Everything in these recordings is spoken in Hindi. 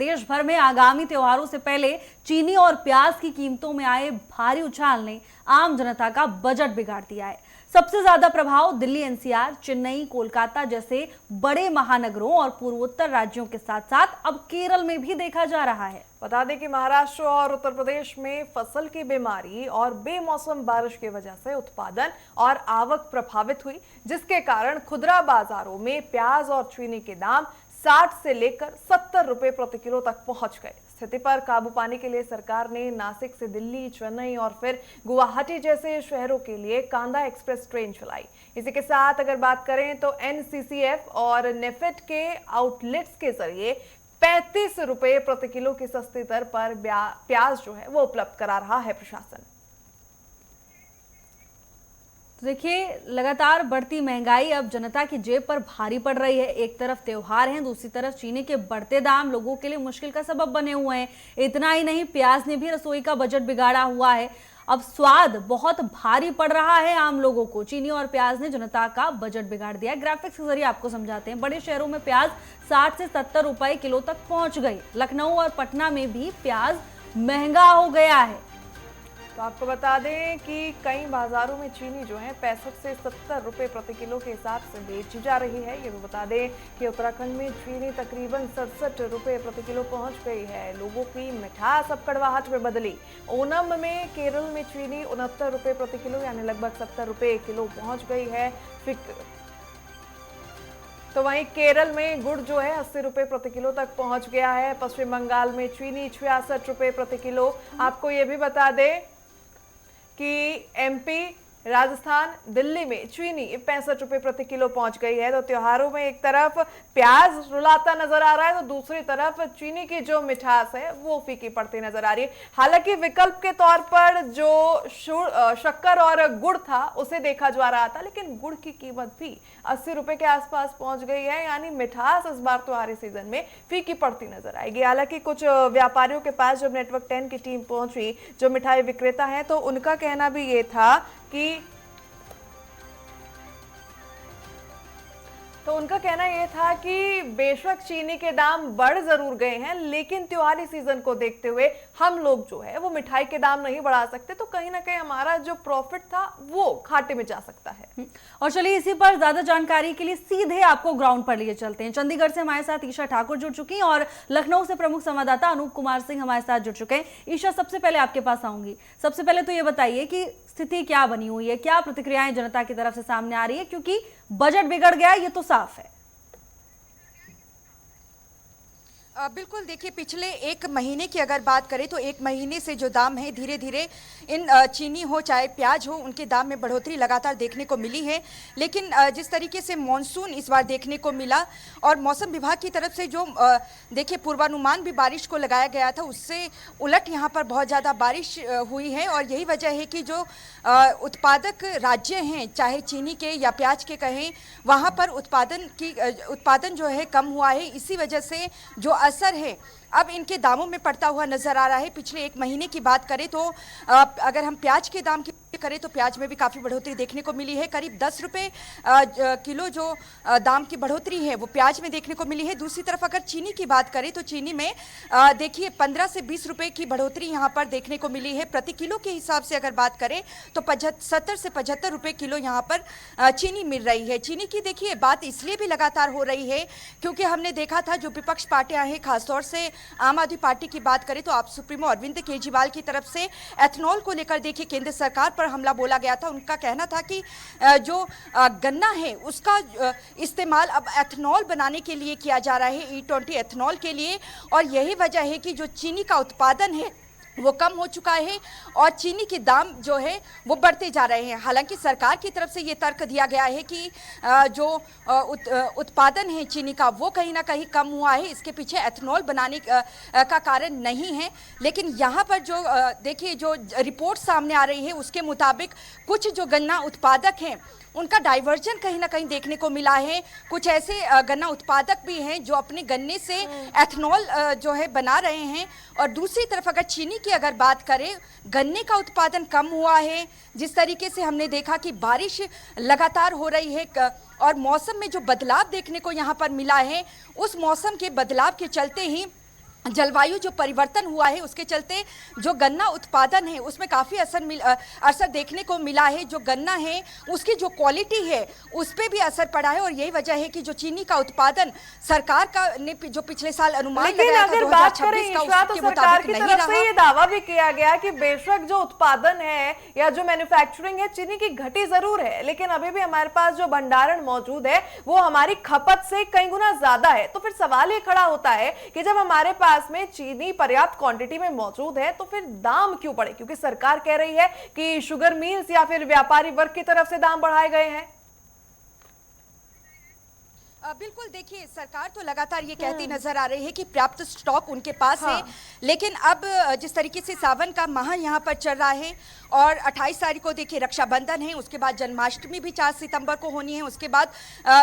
देश भर में आगामी त्योहारों से पहले चीनी और प्याज की कीमतों में आए भारी उछाल ने आम जनता का बजट बिगाड़ दिया है। सबसे ज्यादा प्रभाव दिल्ली, एनसीआर, चेन्नई, कोलकाता जैसे बड़े महानगरों और पूर्वोत्तर राज्यों के साथ साथ अब केरल में भी देखा जा रहा है। बता दें कि महाराष्ट्र और उत्तर प्रदेश में फसल की बीमारी और बेमौसम बारिश की वजह से उत्पादन और आवक प्रभावित हुई, जिसके कारण खुदरा बाजारों में प्याज और चीनी के दाम 60 से लेकर 70 रुपए प्रति किलो तक पहुंच गए। स्थिति पर काबू पाने के लिए सरकार ने नासिक से दिल्ली, चेन्नई और फिर गुवाहाटी जैसे शहरों के लिए कांदा एक्सप्रेस ट्रेन चलाई। इसी के साथ अगर बात करें तो एनसीसीएफ और नेफेड के आउटलेट्स के जरिए 35 रुपए प्रति किलो की सस्ती दर पर प्याज जो है वो उपलब्ध करा रहा है प्रशासन। देखिए, लगातार बढ़ती महंगाई अब जनता की जेब पर भारी पड़ रही है। एक तरफ त्योहार हैं, दूसरी तरफ चीनी के बढ़ते दाम लोगों के लिए मुश्किल का सबब बने हुए हैं। इतना ही नहीं, प्याज ने भी रसोई का बजट बिगाड़ा हुआ है। अब स्वाद बहुत भारी पड़ रहा है आम लोगों को। चीनी और प्याज ने जनता का बजट बिगाड़ दिया है। ग्राफिक्स के जरिए आपको समझाते हैं। बड़े शहरों में प्याज 60 से 70 रुपए किलो तक पहुंच गई। लखनऊ और पटना में भी प्याज महंगा हो गया है। तो आपको बता दें कि कई बाजारों में चीनी जो है 65 से 70 रुपए प्रति किलो के हिसाब से बेची जा रही है। ये भी बता दें कि उत्तराखंड में चीनी तकरीबन 67 रुपए प्रति किलो पहुंच गई है। लोगों की मिठास अब कड़वाहट में बदली। ओणम में केरल में चीनी 69 रुपए प्रति किलो यानी लगभग 70 रुपए किलो पहुंच गई है। तो वहीं केरल में गुड़ जो है 80 रुपए प्रति किलो तक पहुंच गया है। पश्चिम बंगाल में चीनी 66 रुपए प्रति किलो। आपको ये भी बता दें कि एमपी, राजस्थान, दिल्ली में चीनी 65 रुपए प्रति किलो पहुंच गई है। तो त्योहारों में एक तरफ प्याज रुलाता नजर आ रहा है तो दूसरी तरफ चीनी की जो मिठास है वो फीकी पड़ती नजर आ रही है। हालांकि विकल्प के तौर पर जो शक्कर और गुड़ था उसे देखा जा रहा था, लेकिन गुड़ की कीमत भी 80 रुपए के आसपास पहुंच गई है। यानी मिठास इस बार त्योहारी सीजन में फीकी पड़ती नजर आएगी। हालांकि कुछ व्यापारियों के पास जब नेटवर्क 10 की टीम पहुंची, जो मिठाई विक्रेता है, तो उनका कहना भी ये था कि उनका कहना यह था कि बेशक चीनी के दाम बढ़ जरूर गए हैं, लेकिन त्योहारी सीजन को देखते हुए हम लोग जो है वो मिठाई के दाम नहीं बढ़ा सकते, तो कहीं ना कहीं हमारा जो प्रॉफिट था वो घाटे में जा सकता है। और चलिए, इसी पर ज्यादा जानकारी के लिए सीधे आपको ग्राउंड पर लिए चलते हैं। चंडीगढ़ से हमारे साथ ईशा ठाकुर जुड़ चुकी हैं और लखनऊ से प्रमुख संवाददाता अनूप कुमार सिंह हमारे साथ जुड़ चुके हैं। ईशा, सबसे पहले आपके पास आऊंगी। सबसे पहले तो ये बताइए कि स्थिति क्या बनी हुई है, क्या प्रतिक्रियाएं जनता की तरफ से सामने आ रही है, क्योंकि बजट बिगड़ गया ये तो साफ है। बिल्कुल, देखिए, पिछले एक महीने की अगर बात करें तो एक महीने से जो दाम है धीरे धीरे इन चीनी हो चाहे प्याज हो उनके दाम में बढ़ोतरी लगातार देखने को मिली है। लेकिन जिस तरीके से मॉनसून इस बार देखने को मिला और मौसम विभाग की तरफ से जो देखिए पूर्वानुमान भी बारिश को लगाया गया था, उससे उलट यहाँ पर बहुत ज़्यादा बारिश हुई है। और यही वजह है कि जो उत्पादक राज्य हैं, चाहे चीनी के या प्याज के कहें, वहाँ पर उत्पादन जो है कम हुआ है। इसी वजह से जो असर है अब इनके दामों में पड़ता हुआ नजर आ रहा है। पिछले एक महीने की बात करें तो अगर हम प्याज के दाम की करें तो प्याज में भी काफ़ी बढ़ोतरी देखने को मिली है। करीब 10 रुपये किलो जो दाम की बढ़ोतरी है वो प्याज में देखने को मिली है। दूसरी तरफ अगर चीनी की बात करें तो चीनी में देखिए 15 से 20 रुपये की बढ़ोतरी यहाँ पर देखने को मिली है। प्रति किलो के हिसाब से अगर बात करें तो 70 से 75 रुपये किलो यहाँ पर चीनी मिल रही है। चीनी की देखिए बात इसलिए भी लगातार हो रही है क्योंकि हमने देखा था जो विपक्ष पार्टियां हैं, खासतौर से आम आदमी पार्टी की बात करें तो आप सुप्रीमो अरविंद केजरीवाल की तरफ से एथनॉल को लेकर देखिए केंद्र सरकार पर हमला बोला गया था। उनका कहना था कि जो गन्ना है उसका इस्तेमाल अब एथनॉल बनाने के लिए किया जा रहा है, E20 एथनॉल के लिए। और यही वजह है कि जो चीनी का उत्पादन है वो कम हो चुका है और चीनी के दाम जो है वो बढ़ते जा रहे हैं। हालांकि सरकार की तरफ से ये तर्क दिया गया है कि जो उत्पादन है चीनी का वो कहीं ना कहीं कम हुआ है, इसके पीछे एथनॉल बनाने का कारण नहीं है। लेकिन यहाँ पर जो देखिए जो रिपोर्ट सामने आ रही है उसके मुताबिक कुछ जो गन्ना उत्पादक हैं उनका डाइवर्जन कहीं ना कहीं देखने को मिला है। कुछ ऐसे गन्ना उत्पादक भी हैं जो अपने गन्ने से एथनॉल जो है बना रहे हैं। और दूसरी तरफ अगर चीनी की अगर बात करें, गन्ने का उत्पादन कम हुआ है। जिस तरीके से हमने देखा कि बारिश लगातार हो रही है और मौसम में जो बदलाव देखने को यहाँ पर मिला है, उस मौसम के बदलाव के चलते ही जलवायु जो परिवर्तन हुआ है उसके चलते जो गन्ना उत्पादन है उसमें काफ़ी असर देखने को मिला है। जो गन्ना है उसकी जो क्वालिटी है उस पर भी असर पड़ा है और यही वजह है कि जो चीनी का उत्पादन सरकार का ने जो पिछले साल अनुमान लेकिन लगाया था अगर बात करें 2026 का ईश्वर, तो उसके सरकार मुताबिक की नहीं तरफ से रहा। ये दावा भी किया गया कि बेशक जो उत्पादन है या जो मैन्युफैक्चरिंग है चीनी की घटी जरूर है, लेकिन अभी भी हमारे पास जो भंडारण मौजूद है वो हमारी खपत से कई गुना ज्यादा है। तो फिर सवाल ये खड़ा होता है कि जब हमारे पास में चीनी पर्याप्त क्वांटिटी में मौजूद है तो फिर दाम क्यों बढ़े, क्योंकि सरकार कह रही है कि शुगर मिल्स या फिर व्यापारी वर्ग की तरफ से दाम बढ़ाए गए हैं। बिल्कुल, देखिए सरकार तो लगातार ये कहती नजर आ रही है कि पर्याप्त स्टॉक उनके पास है, लेकिन अब जिस तरीके से सावन का माह यहाँ पर चल रहा है और 28 तारीख को देखिए रक्षाबंधन है, उसके बाद जन्माष्टमी भी 4 सितंबर को होनी है, उसके बाद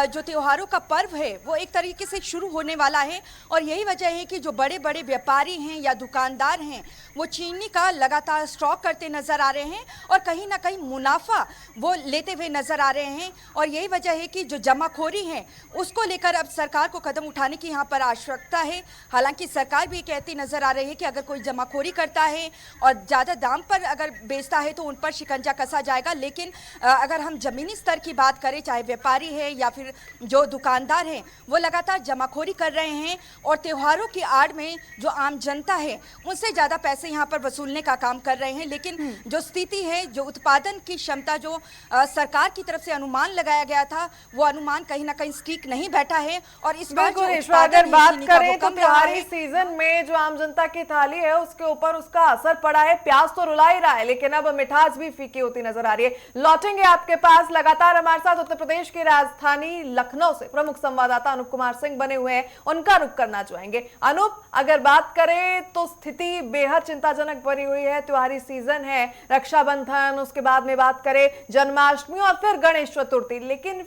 जो त्योहारों का पर्व है वो एक तरीके से शुरू होने वाला है और यही वजह है कि जो बड़े बड़े व्यापारी हैं या दुकानदार हैं वो चीनी का लगातार स्टॉक करते नजर आ रहे हैं और कहीं ना कहीं मुनाफा वो लेते हुए नजर आ रहे हैं और यही वजह है कि जो जमाखोरी है उसको लेकर अब सरकार को कदम उठाने की यहाँ पर आवश्यकता है। हालांकि सरकार भी कहती नजर आ रही है कि अगर कोई जमाखोरी करता है और ज़्यादा दाम पर अगर बेचता है तो उन पर शिकंजा कसा जाएगा, लेकिन अगर हम ज़मीनी स्तर की बात करें, चाहे व्यापारी है या फिर जो दुकानदार हैं, वो लगातार जमाखोरी कर रहे हैं और त्योहारों की आड़ में जो आम जनता है उनसे ज़्यादा पैसे यहाँ पर वसूलने का काम कर रहे हैं। लेकिन जो स्थिति है, जो उत्पादन की क्षमता जो सरकार की तरफ से अनुमान लगाया गया था वो अनुमान कहीं ना कहीं ठीक नहीं बैठा है और इस बार जो अगर बात करें तो कम रहा त्योहारी है। सीजन में जो आम जनता की थाली है उसके ऊपर उसका असर पड़ा है। प्याज तो रुला ही रहा है, लेकिन अब मिठास भी फीकी होती नजर आ रही है। लौटेंगे आपके पास, लगातार हमारे साथ उत्तर प्रदेश की राजधानी लखनऊ से प्रमुख संवाददाता अनूप कुमार सिंह बने हुए हैं, उनका रुख करना चाहेंगे। अनूप, अगर बात करें तो स्थिति बेहद चिंताजनक बनी हुई है। त्योहारी सीजन है, रक्षाबंधन, उसके बाद में बात करें जन्माष्टमी और फिर गणेश चतुर्थी, लेकिन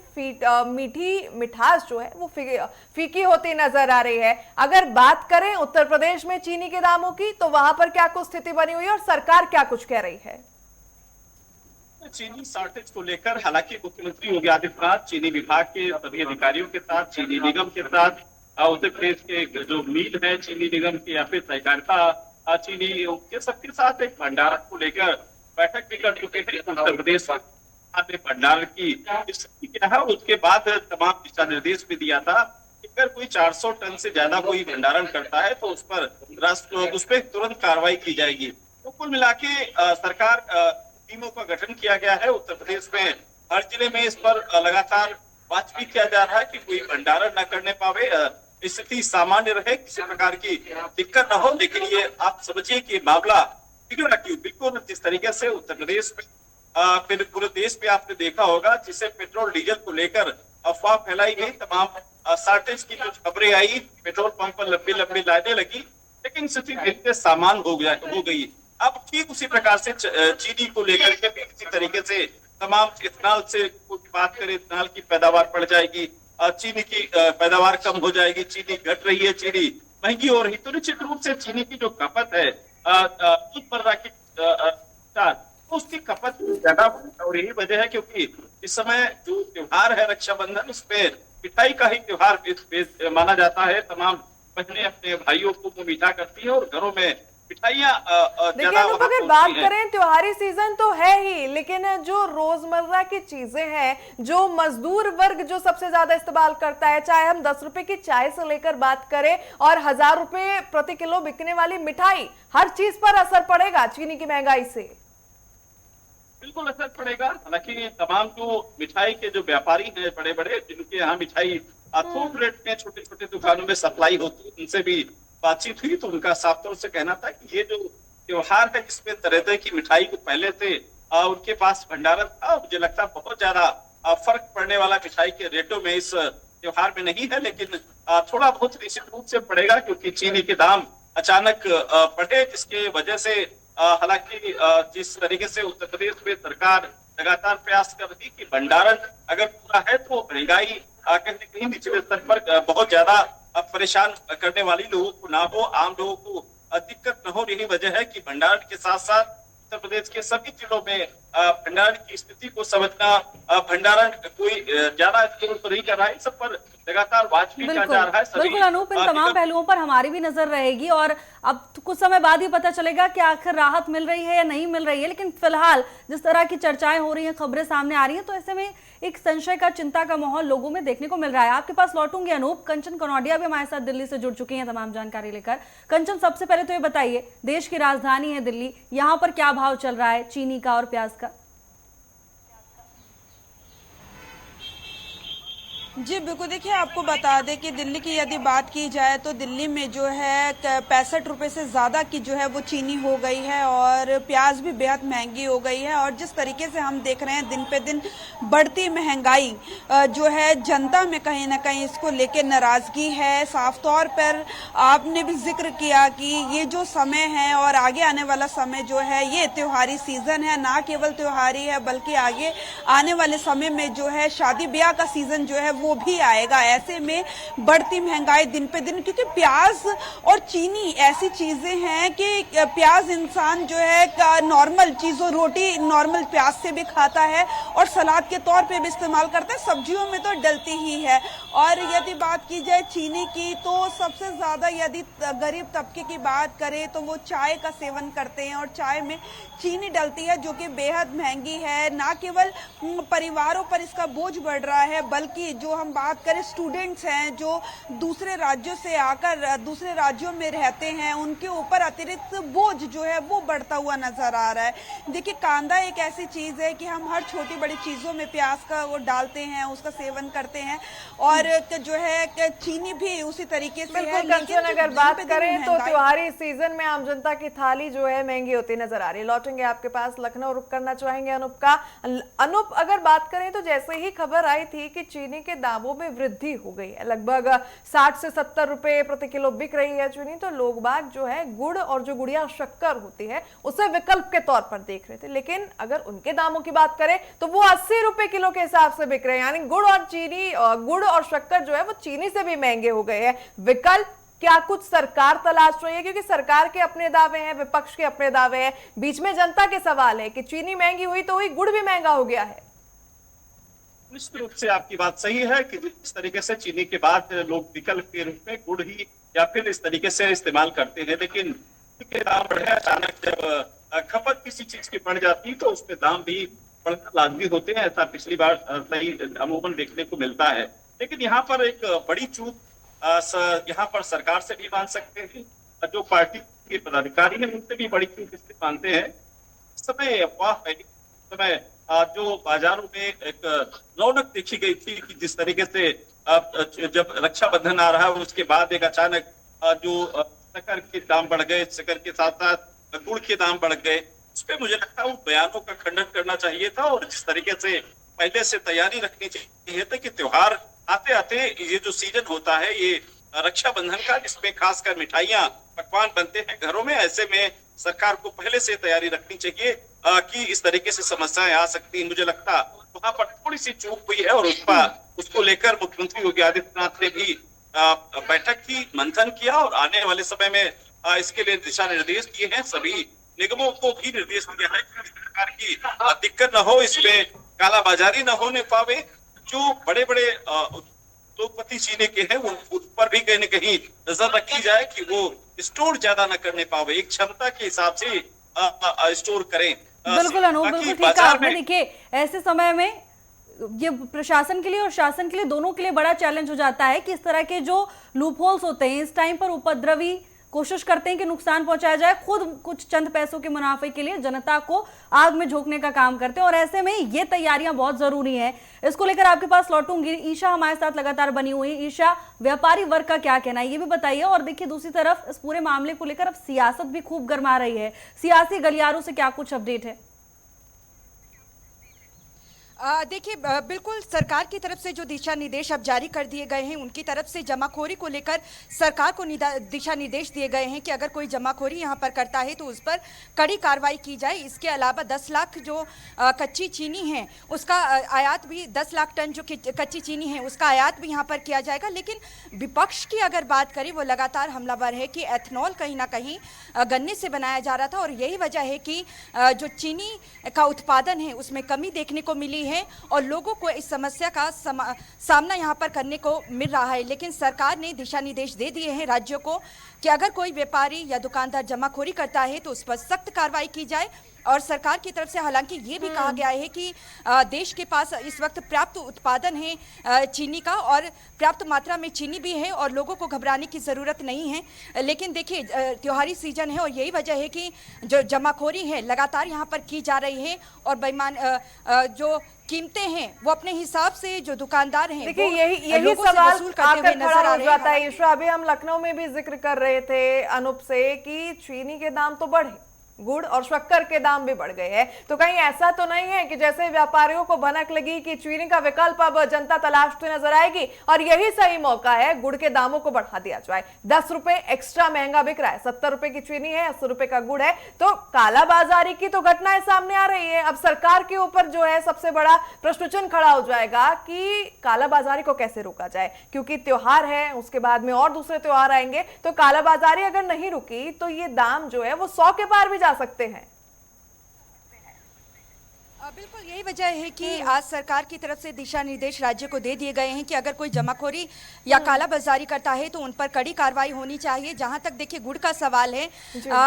मीठी मिठास जो है वो फीकी होती नजर आ रही है। अगर बात करें उत्तर प्रदेश में चीनी के दामों की, तो वहां पर क्या कुछ स्थिति बनी हुई है और सरकार क्या कुछ कह रही है? चीनी शॉर्टेज को लेकर हालांकि मुख्यमंत्री योगी आदित्यनाथ चीनी विभाग के सभी अधिकारियों के साथ, चीनी निगम के साथ, उत्तर प्रदेश के जो मिल है चीनी निगम के या फिर सहकारिता चीनी के सबके साथ एक भंडारण को लेकर बैठक भी कर चुके थे। उत्तर प्रदेश भंडारण की स्थिति क्या है उसके बाद तमाम दिशा निर्देश भी दिया था कि अगर कोई 400 टन से ज्यादा कोई भंडारण करता है तो उस पर तुरंत कार्रवाई की जाएगी। तो कुल मिला के सरकार टीमों का गठन किया गया है। उत्तर प्रदेश में हर जिले में इस पर लगातार बातचीत किया जा रहा है कि कोई भंडारण न करने पावे, स्थिति सामान्य रहे, किसी प्रकार की दिक्कत न हो। लेकिन ये आप समझिए कि मामला बिगड़ा क्यों, बिल्कुल जिस तरीके से उत्तर प्रदेश में फिर पूरे देश में आपने देखा होगा जिसे पेट्रोल डीजल को लेकर अफवाह फैलाई गई, तमाम शॉर्टेज की कुछ खबरें आई, पेट्रोल पंप पर लंबी लंबी लाइनें लगी, लेकिन स्थिति देखते सामान्य हो गई। अब ठीक उसी प्रकार से चीनी को लेकर के भी किसी तरीके से तमाम इथेनॉल से बात करें, इथेनॉल की पैदावार बढ़ जाएगी, चीनी की पैदावार कम हो जाएगी, चीनी घट रही है, चीनी महंगी हो रही, तो निश्चित रूप से चीनी की जो खपत है रोजमर्रा की उसकी खपत ज्यादा, और यही वजह है क्योंकि इस समय जो त्योहार है रक्षाबंधन, उसपे मिठाई का ही त्योहार माना जाता है। तमाम बहनें अपने भाइयों को मीठा करती है और घरों में मिठाइयाँ देखिए, अगर बात करें त्योहारी सीजन तो है ही, लेकिन जो रोजमर्रा की चीजें हैं, जो मजदूर वर्ग जो सबसे ज्यादा इस्तेमाल करता है, चाहे हम 10 रुपए की चाय से लेकर बात करें और 1000 रुपए प्रति किलो बिकने वाली मिठाई, हर चीज पर असर पड़ेगा चीनी की महंगाई से। बिल्कुल असर पड़ेगा। हालांकि तमाम जो मिठाई के जो व्यापारी हैं बड़े बड़े, जिनके यहाँ मिठाई थोक रेट में छोटे छोटे दुकानों में सप्लाई होती है, उनसे भी बातचीत हुई तो उनका साफ तौर से कहना था कि ये जो त्योहार है जिसमें तरह तरह की मिठाई को पहले से उनके पास भंडारण था, मुझे लगता है बहुत ज्यादा फर्क पड़ने वाला मिठाई के रेटों में इस त्योहार में नहीं है, लेकिन थोड़ा बहुत निश्चित रूप से पड़ेगा क्योंकि चीनी के दाम अचानक बढ़े, जिसके वजह से हालांकि जिस तरीके से उत्तर प्रदेश में सरकार लगातार प्रयास कर रही कि भंडारण अगर पूरा है तो महंगाई कहीं न कहीं निचले स्तर पर बहुत ज्यादा परेशान करने वाली लोगों को ना हो, आम लोगों को दिक्कत न हो। यही वजह है कि भंडारण के साथ साथ उत्तर प्रदेश के सभी जिलों में भंडारण की स्थिति को समझना, भंडारण कोई ज्यादा तो नहीं कर रहा है, सब पर लगातार वाच भी किया जा रहा है। बिल्कुल अनूप, इन तमाम पहलुओं पर हमारी भी नजर रहेगी और अब तो कुछ समय बाद ही पता चलेगा कि आखिर राहत मिल रही है या नहीं मिल रही है। लेकिन फिलहाल जिस तरह की चर्चाएं हो रही हैं, खबरें सामने आ रही हैं, तो ऐसे में एक संशय का, चिंता का माहौल लोगों में देखने को मिल रहा है। आपके पास लौटूंगी अनूप। कंचन कनौडिया भी हमारे साथ दिल्ली से जुड़ चुकी हैं तमाम जानकारी लेकर। कंचन, सबसे पहले तो ये बताइए, देश की राजधानी है दिल्ली, यहाँ पर क्या भाव चल रहा है चीनी का और प्याज का? जी बिल्कुल, देखिए आपको बता दें कि दिल्ली की यदि बात की जाए तो दिल्ली में जो है 65 रुपये से ज़्यादा की जो है वो चीनी हो गई है और प्याज भी बेहद महंगी हो गई है। और जिस तरीके से हम देख रहे हैं दिन पे दिन बढ़ती महंगाई जो है, जनता में कहीं ना कहीं इसको लेके नाराज़गी है। साफ तौर पर आपने भी जिक्र किया कि ये जो समय है और आगे आने वाला समय जो है, ये त्योहारी सीज़न है, ना केवल त्योहारी है बल्कि आगे आने वाले समय में जो है शादी ब्याह का सीज़न जो है वो भी आएगा। ऐसे में बढ़ती महंगाई दिन पे दिन, क्योंकि प्याज और चीनी ऐसी चीजें हैं कि प्याज इंसान जो है नॉर्मल चीजों, रोटी नॉर्मल प्याज से भी खाता है और सलाद के तौर पे भी इस्तेमाल करता है, सब्जियों में तो डलती ही है। और यदि बात की जाए चीनी की, तो सबसे ज्यादा यदि गरीब तबके की बात करें तो वो चाय का सेवन करते हैं और चाय में चीनी डलती है, जो कि बेहद महंगी है। ना केवल परिवारों पर इसका बोझ बढ़ रहा है, बल्कि जो हम बात करें स्टूडेंट्स हैं जो दूसरे राज्यों से आकर दूसरे राज्यों में रहते हैं, उनके ऊपर अतिरिक्त बोझ जो है वो बढ़ता हुआ नजर आ रहा है। देखिए, कांदा एक ऐसी चीज है कि हम हर छोटी बड़ी चीजों में प्याज का वो डालते हैं, उसका सेवन करते हैं, और जो है चीनी भी उसी तरीके से है। लेकिन अगर बात करें तो त्योहारी सीजन में आम जनता की थाली जो है महंगी होती नजर आ रही है। लौटेंगे आपके पास, लखनऊ रुक करना चाहेंगे अनूप का। अनूप, अगर बात करें तो जैसे ही खबर आई थी कि चीनी के दामों में वृद्धि हो गई है, लगभग 60 से 70 रुपए प्रति किलो बिक रही है चीनी, तो लोग बाग जो है गुड़ और जो गुड़िया शक्कर होती है उसे विकल्प के तौर पर देख रहे थे। लेकिन अगर उनके दामों की बात करें तो वो 80 रुपए किलो के हिसाब से बिक रहे हैं, यानी गुड़ और चीनी, गुड़ और शक्कर जो है वो चीनी से भी महंगे हो गए हैं। विकल्प क्या कुछ सरकार तलाश रही है? क्योंकि सरकार के अपने दावे हैं, विपक्ष के अपने दावे हैं, बीच में जनता के सवाल है कि चीनी महंगी हुई तो हुई, गुड़ भी महंगा हो गया है। निश्चित रूप से आपकी बात सही है कि जिस तरीके से चीनी के बाद लोग विकल्प के रूप में गुड़ ही या फिर इस तरीके से इस्तेमाल करते हैं, लेकिन के दाम बढ़े अचानक, जब खपत किसी चीज की बढ़ जाती है तो उसके दाम भी बढ़ना लाजमी होते हैं। ऐसा पिछली बार सही अमूमन देखने को मिलता है। लेकिन यहाँ पर एक बड़ी चूक यहाँ पर सरकार से भी मान सकते हैं, जो पार्टी के पदाधिकारी हैं उनसे भी बड़ी चूक इससे मानते हैं। इस समय अफवाह फैली, समय जो बाजारों में एक रौनक देखी गई थी कि जिस तरीके से जब रक्षाबंधन आ रहा है उसके बाद एक अचानक जो शक्कर के दाम बढ़ गए, शक्कर के साथ साथ गुड़ के दाम बढ़ गए, उस पर मुझे लगता है उन बयानों का खंडन करना चाहिए था और जिस तरीके से पहले से तैयारी रखनी चाहिए था कि त्योहार आते आते ये जो सीजन होता है ये रक्षाबंधन का, जिसमें खासकर मिठाइयाँ पकवान बनते हैं घरों में, ऐसे में सरकार को पहले से तैयारी रखनी चाहिए कि इस तरीके से समस्याएं आ सकती हैं। मुझे लगता वहां पर थोड़ी सी चूक हुई है और उसको लेकर मुख्यमंत्री योगी आदित्यनाथ ने भी बैठक की, मंथन किया और आने वाले समय में इसके लिए दिशा निर्देश दिए हैं। सभी निगमों को भी निर्देश दिया है कि सरकार की दिक्कत न हो, इसमें कालाबाजारी न होने पावे। जो बड़े बड़े उद्योगपति चीनी के हैं उन पर भी कहीं न कहीं नजर रखी जाए कि वो स्टोर ज्यादा न करने पावे, एक क्षमता के हिसाब से स्टोर करें। बिल्कुल अनूप, बिल्कुल ठीक कहा आपने। देखिए, ऐसे समय में ये प्रशासन के लिए और शासन के लिए, दोनों के लिए बड़ा चैलेंज हो जाता है कि इस तरह के जो लूपहोल्स होते हैं इस टाइम पर उपद्रवी कोशिश करते हैं कि नुकसान पहुंचाया जाए, खुद कुछ चंद पैसों के मुनाफे के लिए जनता को आग में झोंकने का काम करते हैं और ऐसे में ये तैयारियां बहुत जरूरी हैं। इसको लेकर आपके पास लौटूंगी। ईशा हमारे साथ लगातार बनी हुई। ईशा, व्यापारी वर्ग का क्या कहना है ये भी बताइए। और देखिए, दूसरी तरफ इस पूरे मामले को लेकर अब सियासत भी खूब गर्मा रही है, सियासी गलियारों से क्या कुछ अपडेट है? देखिए, बिल्कुल सरकार की तरफ से जो दिशा निर्देश अब जारी कर दिए गए हैं, उनकी तरफ से जमाखोरी को लेकर सरकार को दिशा निर्देश दिए गए हैं कि अगर कोई जमाखोरी यहाँ पर करता है तो उस पर कड़ी कार्रवाई की जाए। इसके अलावा 10 लाख जो कच्ची चीनी है उसका आयात भी, 10 लाख टन जो कच्ची चीनी है उसका आयात भी यहाँ पर किया जाएगा। लेकिन विपक्ष की अगर बात करें, वो लगातार हमलावर है कि एथनॉल कहीं ना कहीं गन्ने से बनाया जा रहा था और यही वजह है कि जो चीनी का उत्पादन है उसमें कमी देखने को मिली है और लोगों को इस समस्या का सामना यहाँ पर करने को मिल रहा है। लेकिन सरकार ने दिशा निर्देश दे दिए हैं राज्यों को कि अगर कोई व्यापारी या दुकानदार जमाखोरी करता है तो उस पर सख्त कार्रवाई की जाए। और सरकार की तरफ से हालांकि ये भी कहा गया है कि देश के पास इस वक्त पर्याप्त उत्पादन है चीनी का और पर्याप्त मात्रा में चीनी भी है और लोगों को घबराने की ज़रूरत नहीं है। लेकिन देखिए, त्योहारी सीजन है और यही वजह है कि जो जमाखोरी है लगातार यहाँ पर की जा रही है और बेईमान जो कीमतें हैं वो अपने हिसाब से जो दुकानदार हैं, देखिए यही सवाल आकर खड़ा हो जाता है। ईश्वर, अभी हम लखनऊ में भी जिक्र कर रहे थे अनूप से कि चीनी के दाम तो बढ़े, गुड़ और शक्कर के दाम भी बढ़ गए हैं। तो कहीं ऐसा तो नहीं है कि जैसे व्यापारियों को भनक लगी कि चीनी का विकल्प अब जनता तलाशते नजर आएगी और यही सही मौका है गुड़ के दामों को बढ़ा दिया जाए। 10 रुपए एक्स्ट्रा महंगा बिक रहा है, 70 रुपए की चीनी है, 80 रुपए का गुड़ है, तो कालाबाजारी की तो घटनाएं सामने आ रही है। अब सरकार के ऊपर जो है सबसे बड़ा प्रश्न चिन्ह खड़ा हो जाएगा कि कालाबाजारी को कैसे रोका जाए, क्योंकि त्योहार है, उसके बाद में और दूसरे त्योहार आएंगे, तो कालाबाजारी अगर नहीं रुकी तो ये दाम जो है वो 100 के पार भी जा सकते हैं। बिल्कुल यही वजह है कि आज सरकार की तरफ से दिशा निर्देश राज्य को दे दिए गए हैं कि अगर कोई जमाखोरी या कालाबाजारी करता है तो उन पर कड़ी कार्रवाई होनी चाहिए। जहां तक देखिए गुड़ का सवाल है,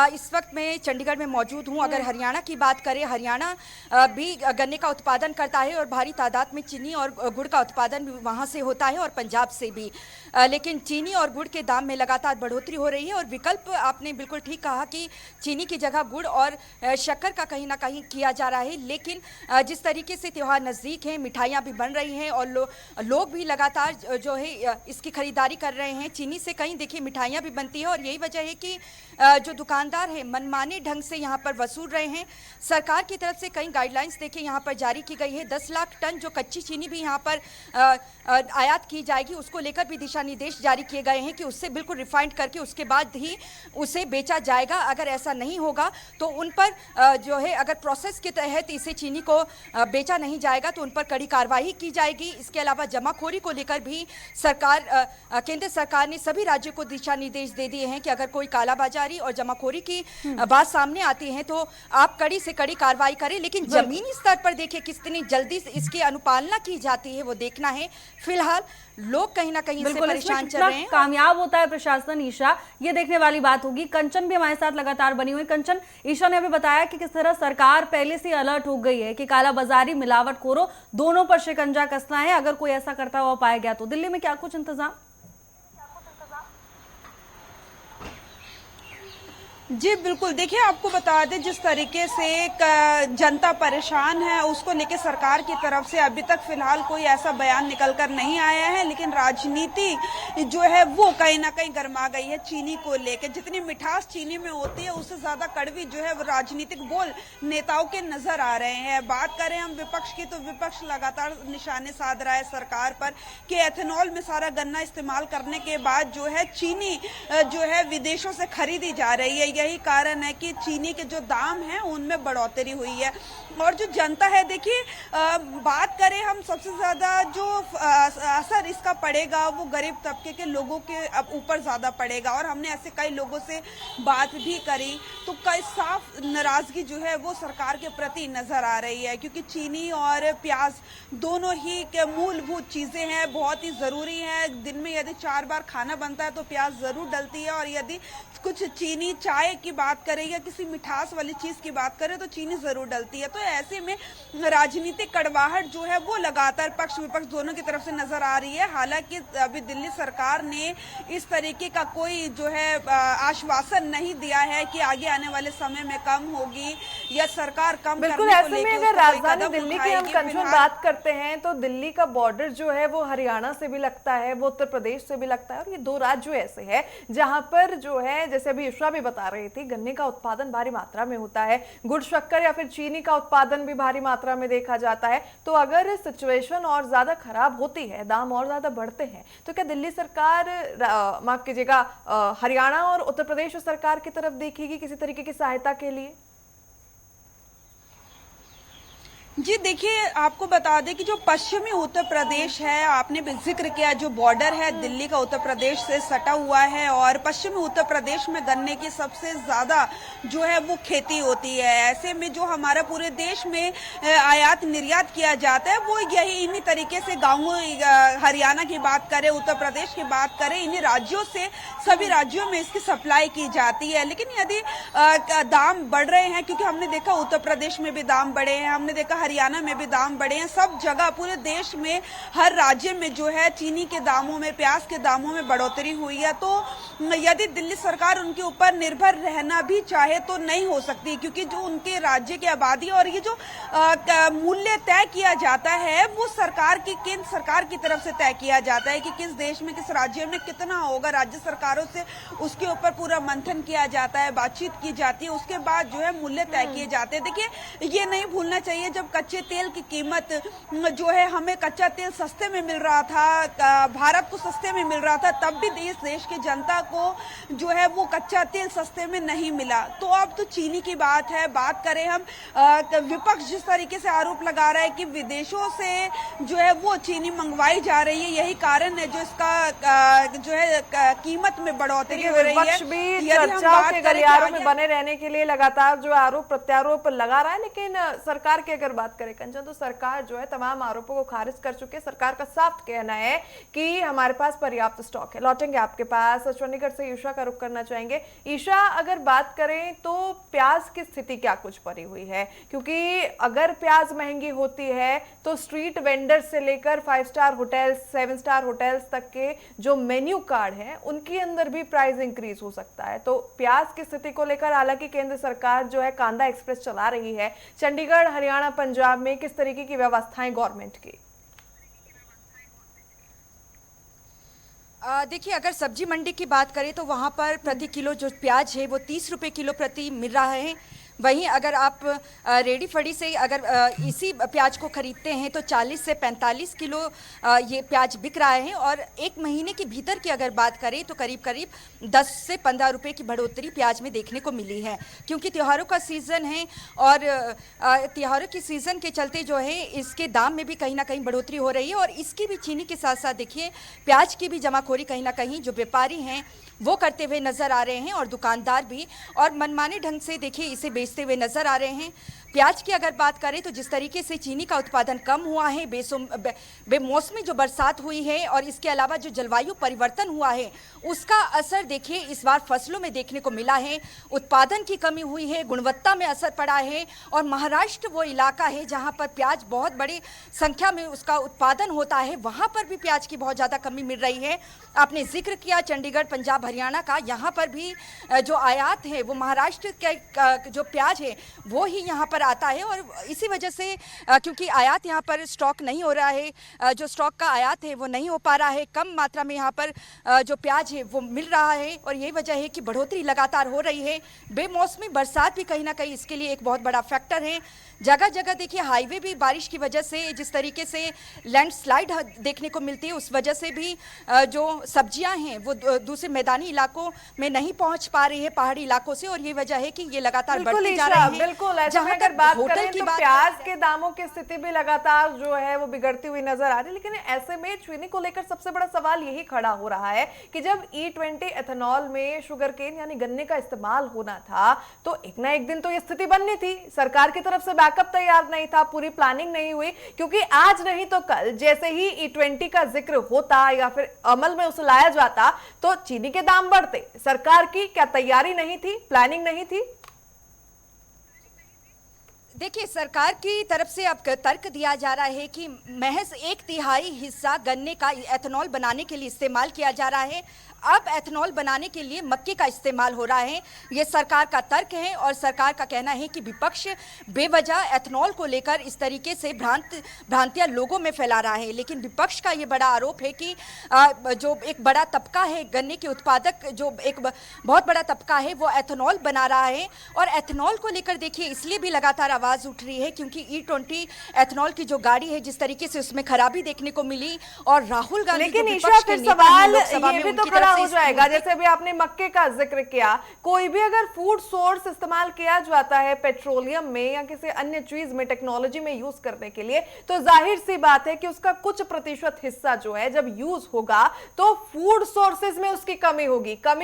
इस वक्त मैं चंडीगढ़ में मौजूद हूं। अगर हरियाणा की बात करें, हरियाणा भी गन्ने का उत्पादन करता है और भारी तादाद में चीनी और गुड़ का उत्पादन भी वहां से होता है और पंजाब से भी। लेकिन चीनी और गुड़ के दाम में लगातार बढ़ोतरी हो रही है और विकल्प आपने बिल्कुल ठीक कहा कि चीनी की जगह गुड़ और शक्कर का कहीं ना कहीं किया जा रहा है। लेकिन जिस तरीके से त्योहार नज़दीक हैं, मिठाइयाँ भी बन रही हैं और लोग भी लगातार जो है इसकी खरीदारी कर रहे हैं। चीनी से कहीं देखिए मिठाइयाँ भी बनती है और यही वजह है कि जो दुकानदार हैं मनमाने ढंग से यहाँ पर वसूल रहे हैं। सरकार की तरफ से कई गाइडलाइंस देखिए यहाँ पर जारी की गई है। 10 लाख टन जो कच्ची चीनी भी यहाँ पर आयात की जाएगी, उसको लेकर भी दिशा निर्देश जारी किए गए हैं कि उससे बिल्कुल रिफाइंड करके उसके बाद ही उसे बेचा जाएगा। अगर ऐसा नहीं होगा तो उन पर जो है अगर प्रोसेस के तहत इसे चीनी को बेचा नहीं जाएगा तो उन पर कड़ी कार्रवाई की जाएगी। इसके अलावा जमाखोरी को लेकर भी सरकार, केंद्र सरकार ने सभी राज्यों को दिशा निर्देश दे दिए हैं कि अगर कोई कालाबाजारी और जमाखोरी की बात सामने आती है तो आप कड़ी से कड़ी कार्रवाई करें। लेकिन जमीनी स्तर पर देखिए कितनी जल्दी इसकी अनुपालना की जाती है वो देखना है। फिलहाल लोग कहीं ना कहीं से परेशान चल रहे हैं। कामयाब होता है प्रशासन, ईशा, ये देखने वाली बात होगी। कंचन भी हमारे साथ लगातार बनी हुई। कंचन, ईशा ने अभी बताया कि किस तरह सरकार पहले से अलर्ट हो गई है कि कालाबाजारी, मिलावटखोरों दोनों पर शिकंजा कसना है। अगर कोई ऐसा करता हुआ पाया गया तो दिल्ली में क्या कुछ इंतजाम? जी बिल्कुल, देखिए आपको बता दें जिस तरीके से जनता परेशान है उसको लेके सरकार की तरफ से अभी तक फिलहाल कोई ऐसा बयान निकल कर नहीं आया है। लेकिन राजनीति जो है वो कहीं ना कहीं गर्मा गई है चीनी को लेके। जितनी मिठास चीनी में होती है उससे ज्यादा कड़वी जो है वो राजनीतिक बोल नेताओं के नजर आ रहे हैं। बात करें हम विपक्ष की तो विपक्ष लगातार निशाने साध रहा है सरकार पर कि एथेनॉल में सारा गन्ना इस्तेमाल करने के बाद जो है चीनी जो है विदेशों से खरीदी जा रही है। यही कारण है कि चीनी के जो दाम हैं उनमें बढ़ोतरी हुई है। और जो जनता है, देखिए बात करें हम, सबसे ज्यादा जो असर इसका पड़ेगा वो गरीब तबके के लोगों के ऊपर ज्यादा पड़ेगा। और हमने ऐसे कई लोगों से बात भी करी तो कई साफ नाराजगी जो है वो सरकार के प्रति नजर आ रही है, क्योंकि चीनी और प्याज दोनों ही के मूलभूत चीजें हैं, बहुत ही जरूरी है। दिन में यदि 4 बार खाना बनता है तो प्याज जरूर डलती है और यदि कुछ चीनी, चाय की बात करें या किसी मिठास वाली चीज की बात करें तो चीनी जरूर डलती है। तो ऐसे में राजनीतिक कड़वाहट जो है वो लगातार पक्ष विपक्ष दोनों की तरफ से नजर आ रही है। हालांकि अभी दिल्ली सरकार ने इस तरीके का कोई जो है आश्वासन नहीं दिया है कि आगे आने वाले समय में कम होगी या सरकार कम बिल्कुल। करने को ऐसे में लेके अगर उसको कोई राजधानी कदम दिल्ली की हम उठाएगी? कंचन फिलहाल बात करते हैं तो दिल्ली का बॉर्डर जो है वो हरियाणा से भी लगता है, वो उत्तर प्रदेश से भी लगता है, और ये दो राज्य ऐसे हैं जहां पर जो है, जैसे अभी इशरा भी बता रही थी, गन्ने का उत्पादन भारी मात्रा में होता है, गुड़ शक्कर या फिर चीनी का उत्पादन भी भारी मात्रा में देखा जाता है। तो अगर सिचुएशन और ज्यादा खराब होती है, दाम और ज्यादा बढ़ते हैं, तो क्या दिल्ली सरकार, माफ कीजिएगा, हरियाणा और उत्तर प्रदेश सरकार की तरफ देखेगी किसी तरीके की सहायता के लिए? जी देखिए, आपको बता दें कि जो पश्चिमी उत्तर प्रदेश है, आपने भी जिक्र किया, जो बॉर्डर है दिल्ली का उत्तर प्रदेश से सटा हुआ है, और पश्चिमी उत्तर प्रदेश में गन्ने की सबसे ज्यादा जो है वो खेती होती है। ऐसे में जो हमारा पूरे देश में आयात निर्यात किया जाता है वो यही इन्हीं तरीके से गाँवों, हरियाणा की बात करें, उत्तर प्रदेश की बात करें, इन्हीं राज्यों से सभी राज्यों में इसकी सप्लाई की जाती है। लेकिन यदि दाम बढ़ रहे हैं, क्योंकि हमने देखा उत्तर प्रदेश में भी दाम बढ़े हैं, हमने देखा हरियाणा में भी दाम बढ़े हैं, सब जगह पूरे देश में हर राज्य में जो है चीनी के दामों में, प्याज के दामों में बढ़ोतरी हुई है। तो यदि दिल्ली सरकार उनके ऊपर निर्भर रहना भी चाहे तो नहीं हो सकती, क्योंकि जो उनके राज्य की आबादी और ये जो मूल्य तय किया जाता है वो सरकार की, केंद्र सरकार की तरफ से तय किया जाता है कि किस देश में, किस राज्य में कितना होगा। राज्य सरकारों से उसके ऊपर पूरा मंथन किया जाता है, बातचीत की जाती है, उसके बाद जो है मूल्य तय किए जाते हैं। देखिए, ये नहीं भूलना चाहिए, जब कच्चे तेल की कीमत जो है, हमें कच्चा तेल सस्ते में मिल रहा था, भारत को सस्ते में मिल रहा था, तब भी इस देश की जनता को जो है वो कच्चा तेल सस्ते में नहीं मिला। तो अब तो चीनी की बात है, बात करें हम, विपक्ष जिस तरीके से आरोप लगा रहा है कि विदेशों से जो है वो चीनी मंगवाई जा रही है, यही कारण है जो इसका जो है कीमत में बढ़ोतरी हो रही है। विपक्ष भी चर्चाओं के गलियारों में बने रहने के लिए लगातार जो आरोप प्रत्यारोप लगा रहा है, लेकिन सरकार की अगर बात करें कंचन, तो सरकार जो है तमाम आरोपों को खारिज कर चुकी है। सरकार का साफ कहना है कि हमारे पास पर्याप्त स्टॉक है। लौटेंगे आपके पास, चंडीगढ़ से ईशा का रुख करना चाहेंगे। ईशा, अगर बात करें तो प्याज की स्थिति क्या कुछ पड़ी हुई है? क्योंकि अगर प्याज महंगी होती है तो स्ट्रीट वेंडर से लेकर 5 स्टार होटल्स, 7 स्टार होटल्स तक के जो मेन्यू कार्ड हैं उनके अंदर भी प्राइस इंक्रीज हो सकता है। तो प्याज की स्थिति को लेकर हालांकि केंद्र सरकार जो है कांदा एक्सप्रेस चला रही है, चंडीगढ़, हरियाणा, पंजाब में किस तरीके की व्यवस्थाएं गवर्नमेंट की? देखिए, अगर सब्जी मंडी की बात करें तो वहाँ पर प्रति किलो जो प्याज है वो 30 रुपये किलो प्रति मिल रहा है। वहीं अगर आप रेडी फड़ी से अगर इसी प्याज को खरीदते हैं तो 40 से 45 किलो ये प्याज बिक रहा है। और एक महीने के भीतर की अगर बात करें तो करीब करीब 10 से 15 रुपए की बढ़ोतरी प्याज में देखने को मिली है, क्योंकि त्योहारों का सीज़न है और त्योहारों की सीज़न के चलते जो है इसके दाम में भी कहीं ना कहीं बढ़ोतरी हो रही है। और इसकी भी चीनी के साथ साथ देखिए प्याज की भी जमाखोरी कहीं ना कहीं जो व्यापारी हैं वो करते हुए नजर आ रहे हैं, और दुकानदार भी, और मनमाने ढंग से देखिए इसे बेचते हुए नजर आ रहे हैं। प्याज की अगर बात करें तो जिस तरीके से चीनी का उत्पादन कम हुआ है, बेमौसमी जो बरसात हुई है और इसके अलावा जो जलवायु परिवर्तन हुआ है उसका असर देखिए इस बार फसलों में देखने को मिला है। उत्पादन की कमी हुई है, गुणवत्ता में असर पड़ा है, और महाराष्ट्र वो इलाका है जहां पर प्याज बहुत बड़ी संख्या में उसका उत्पादन होता है, वहां पर भी प्याज की बहुत ज़्यादा कमी मिल रही है। आपने जिक्र किया चंडीगढ़, पंजाब, हरियाणा का, यहाँ पर भी जो आयात है वो महाराष्ट्र के जो प्याज है वो ही यहाँ पर आता है। और इसी वजह से क्योंकि आयात यहाँ पर स्टॉक नहीं हो रहा है, जो स्टॉक का आयात है वो नहीं हो पा रहा है, कम मात्रा में यहाँ पर जो प्याज है वो मिल रहा है, और यही वजह है कि बढ़ोतरी लगातार हो रही है। बेमौसमी बरसात भी कहीं ना कहीं इसके लिए एक बहुत बड़ा फैक्टर है। जगह जगह देखिए हाईवे भी बारिश की वजह से जिस तरीके से लैंडस्लाइड देखने को मिलती है, उस वजह से भी जो सब्जियां हैं वो दूसरे मैदानी इलाकों में नहीं पहुंच पा रही है, पहाड़ी इलाकों से, और ये वजह है कि ये लगातार बढ़ती जा रही है। बिल्कुल, जहां अगर बात करें तो प्याज के दामों की स्थिति भी लगातार जो है वो बिगड़ती हुई नजर आ रही है। लेकिन ऐसे में चीनी को लेकर सबसे बड़ा सवाल यही खड़ा हो रहा है कि जब E20 एथेनॉल में शुगर केन यानी गन्ने का इस्तेमाल होना था तो एक ना एक दिन तो ये स्थिति बननी थी। सरकार की तरफ से बैकअप तैयार नहीं था, पूरी प्लानिंग नहीं हुई, क्योंकि आज नहीं तो कल जैसे ही E20 का जिक्र होता या फिर अमल में उसे लाया जाता तो चीनी के दाम बढ़ते। सरकार की क्या तैयारी नहीं थी, प्लानिंग नहीं थी? देखिए, सरकार की तरफ से अब तर्क दिया जा रहा है कि महज 1/3 हिस्सा गन्ने का एथेनॉल बनाने के लिए इस्तेमाल किया जा रहा है। अब एथेनॉल बनाने के लिए मक्के का इस्तेमाल हो रहा है। ये सरकार का तर्क है और सरकार का कहना है कि विपक्ष बेवजह एथेनॉल को लेकर इस तरीके से भ्रांतियां लोगों में फैला रहा है। लेकिन विपक्ष का ये बड़ा आरोप है कि जो एक बड़ा तबका है गन्ने के उत्पादक, जो एक बहुत बड़ा तबका है, वो एथेनॉल बना रहा है। और एथेनॉल को लेकर देखिए इसलिए भी लगातार आवाज उठ रही है क्योंकि E20 एथेनॉल की जो गाड़ी है जिस तरीके से उसमें खराबी देखने को मिली, और राहुल गांधी लेकिन जो ईशा विपक्ष के फिर नेता हैं सवाल लोकसभा ये में, भी तो उनकी खड़ा तरफ से हो इस जाएगा, मुद्दे जैसे भी आपने मक्के का जिक्र किया, कोई भी अगर फूड सोर्स इस्तेमाल किया जाता है पेट्रोलियम में या किसी अन्य चीज में, टेक्नोलॉजी में यूज करने के लिए, तो जाहिर सी बात है कि उसका कुछ प्रतिशत हिस्सा जो है जब यूज होगा तो फूड सोर्सेज में उसकी कमी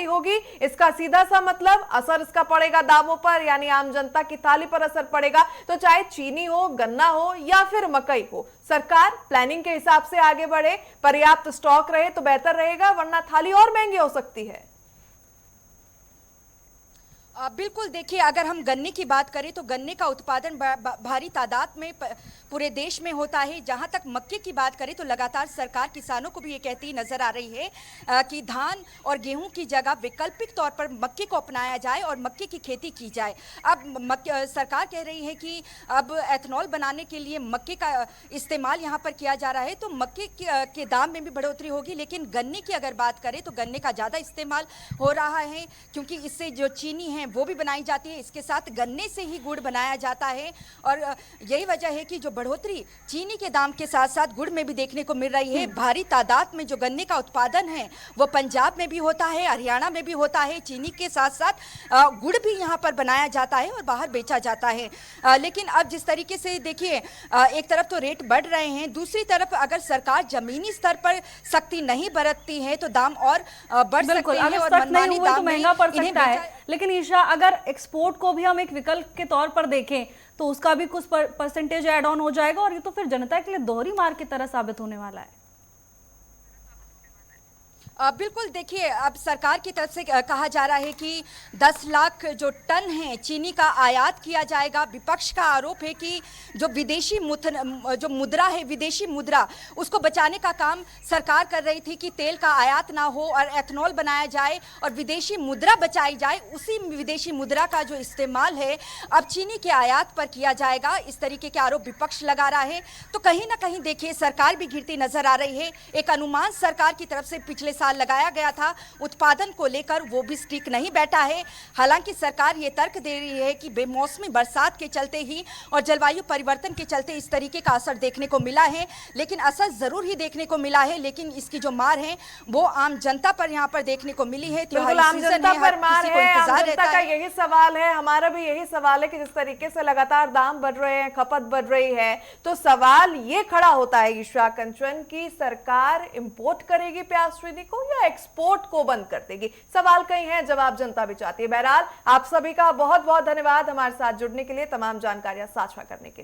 होगी। इसका सीधा सा मतलब असर इसका पड़ेगा दामों पर, यानी आम जनता की थाली पर असर पड़ेगा। तो चाहे चीनी हो, गन्ना हो या फिर मकई हो, सरकार प्लानिंग के हिसाब से आगे बढ़े, पर्याप्त स्टॉक रहे तो बेहतर रहेगा, वरना थाली और महंगी हो सकती है। बिल्कुल देखिए, अगर हम गन्ने की बात करें तो गन्ने का उत्पादन भारी तादाद में पूरे देश में होता है। जहां तक मक्के की बात करें तो लगातार सरकार किसानों को भी ये कहती नजर आ रही है कि धान और गेहूं की जगह वैकल्पिक तौर पर मक्के को अपनाया जाए और मक्के की खेती की जाए। अब सरकार कह रही है कि अब एथेनॉल बनाने के लिए मक्के का इस्तेमाल यहाँ पर किया जा रहा है, तो मक्के के दाम में भी बढ़ोतरी होगी। लेकिन गन्ने की अगर बात करें तो गन्ने का ज़्यादा इस्तेमाल हो रहा है क्योंकि इससे जो चीनी है वो भी बनाई जाती है, इसके साथ गन्ने से ही गुड़ बनाया जाता है। और यही वजह है कि जो बढ़ोतरी चीनी के दाम के साथ साथ गुड़ में भी देखने को मिल रही है। भारी तादाद में जो गन्ने का उत्पादन है वो पंजाब में भी होता है, हरियाणा में भी होता है। चीनी के साथ साथ गुड़ भी यहाँ पर बनाया जाता है और बाहर बेचा जाता है। लेकिन अब जिस तरीके से देखिए एक तरफ तो रेट बढ़ रहे हैं, दूसरी तरफ अगर सरकार जमीनी स्तर पर सख्ती नहीं बरतती है तो दाम और बढ़ सकते हैं और मनमानी दाम में महंगा पड़ इन्हें सकता है। लेकिन ईशा, अगर एक्सपोर्ट को भी हम एक विकल्प के तौर पर देखें तो उसका भी कुछ परसेंटेज ऐड ऑन हो जाएगा और ये तो फिर जनता के लिए दोहरी मार की तरह साबित होने वाला है। बिल्कुल देखिए, अब सरकार की तरफ से कहा जा रहा है कि 10 लाख जो टन है चीनी का आयात किया जाएगा। विपक्ष का आरोप है कि जो विदेशी जो मुद्रा है, विदेशी मुद्रा, उसको बचाने का काम सरकार कर रही थी कि तेल का आयात ना हो और एथेनॉल बनाया जाए और विदेशी मुद्रा बचाई जाए। उसी विदेशी मुद्रा का जो इस्तेमाल है अब चीनी के आयात पर किया जाएगा, इस तरीके के आरोप विपक्ष लगा रहा है। तो कहीं ना कहीं देखिए सरकार भी गिरती नजर आ रही है। एक अनुमान सरकार की तरफ से पिछले साल लगाया गया था उत्पादन को लेकर, वो भी स्टिक नहीं बैठा है। हालांकि सरकार ये तर्क दे रही है कि बेमौसमी बरसात के चलते ही और जलवायु परिवर्तन के चलते इस तरीके का असर देखने को मिला है, लेकिन असर जरूर ही देखने को मिला है। लेकिन इसकी जो मार है वो आम जनता पर यहाँ पर देखने को मिली है। बिल्कुल आम जनता पर मार है, आम जनता का यही सवाल है, हमारा भी यही सवाल है कि जिस तरीके से लगातार दाम बढ़ रहे हैं, खपत बढ़ रही है, तो सवाल ये खड़ा होता है ईशा कंचन की सरकार इंपोर्ट करेगी प्याज चीनी को या एक्सपोर्ट को बंद कर देगी। सवाल कई हैं, जवाब जनता भी चाहती है। बहरहाल आप सभी का बहुत बहुत धन्यवाद हमारे साथ जुड़ने के लिए, तमाम जानकारियां साझा करने के लिए।